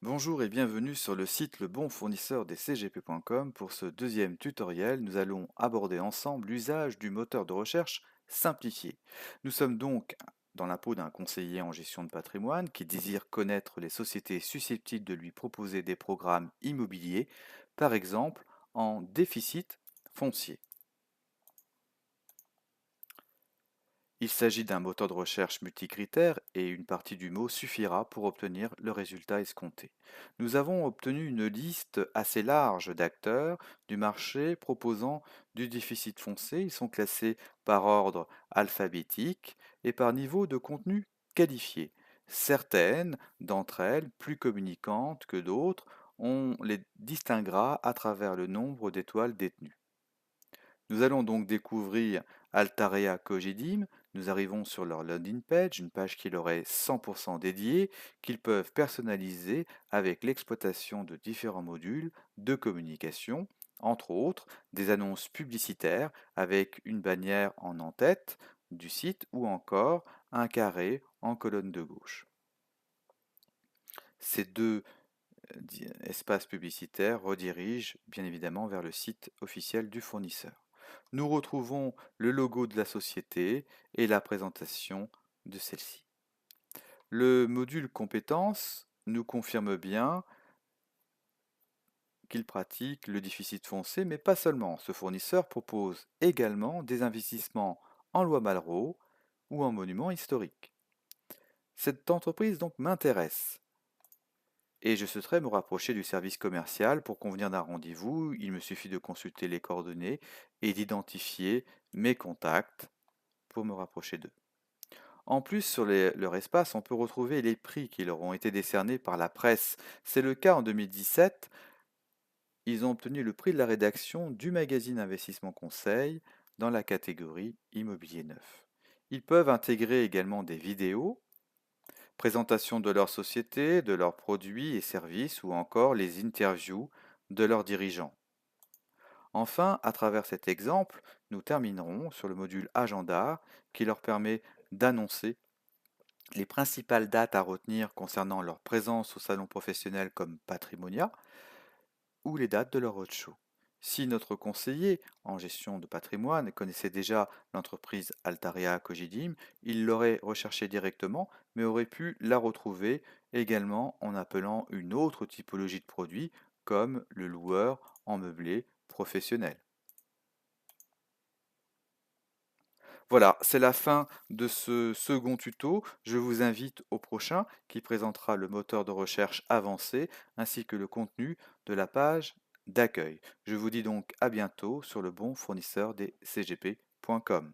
Bonjour et bienvenue sur le site Le Bon Fournisseur des CGP.com. Pour ce deuxième tutoriel, nous allons aborder ensemble l'usage du moteur de recherche simplifié. Nous sommes donc dans la peau d'un conseiller en gestion de patrimoine qui désire connaître les sociétés susceptibles de lui proposer des programmes immobiliers, par exemple en déficit foncier. Il s'agit d'un moteur de recherche multicritère et une partie du mot suffira pour obtenir le résultat escompté. Nous avons obtenu une liste assez large d'acteurs du marché proposant du déficit foncier. Ils sont classés par ordre alphabétique et par niveau de contenu qualifié. Certaines d'entre elles, plus communicantes que d'autres, on les distinguera à travers le nombre d'étoiles détenues. Nous allons donc découvrir Altaria Cogidim. Nous arrivons sur leur landing page, une page qui leur est 100% dédiée, qu'ils peuvent personnaliser avec l'exploitation de différents modules de communication, entre autres des annonces publicitaires avec une bannière en en-tête du site ou encore un carré en colonne de gauche. Ces deux espaces publicitaires redirigent bien évidemment vers le site officiel du fournisseur. Nous retrouvons le logo de la société et la présentation de celle-ci. Le module compétences nous confirme bien qu'il pratique le déficit foncier, mais pas seulement. Ce fournisseur propose également des investissements en loi Malraux ou en monuments historiques. Cette entreprise donc m'intéresse et je souhaiterais me rapprocher du service commercial pour convenir d'un rendez-vous. Il me suffit de consulter les coordonnées et d'identifier mes contacts pour me rapprocher d'eux. En plus, sur leur espace, on peut retrouver les prix qui leur ont été décernés par la presse. C'est le cas en 2017. Ils ont obtenu le prix de la rédaction du magazine Investissement Conseil dans la catégorie Immobilier neuf. Ils peuvent intégrer également des vidéos, présentation de leur société, de leurs produits et services ou encore les interviews de leurs dirigeants. Enfin, à travers cet exemple, nous terminerons sur le module Agenda qui leur permet d'annoncer les principales dates à retenir concernant leur présence au salon professionnel comme Patrimonia ou les dates de leur roadshow. Si notre conseiller en gestion de patrimoine connaissait déjà l'entreprise Altaria Cogidim, il l'aurait recherchée directement, mais aurait pu la retrouver également en appelant une autre typologie de produit, comme le loueur en meublé professionnel. Voilà, c'est la fin de ce second tuto. Je vous invite au prochain qui présentera le moteur de recherche avancé ainsi que le contenu de la page d'accueil. Je vous dis donc à bientôt sur le bon fournisseur des CGP.com.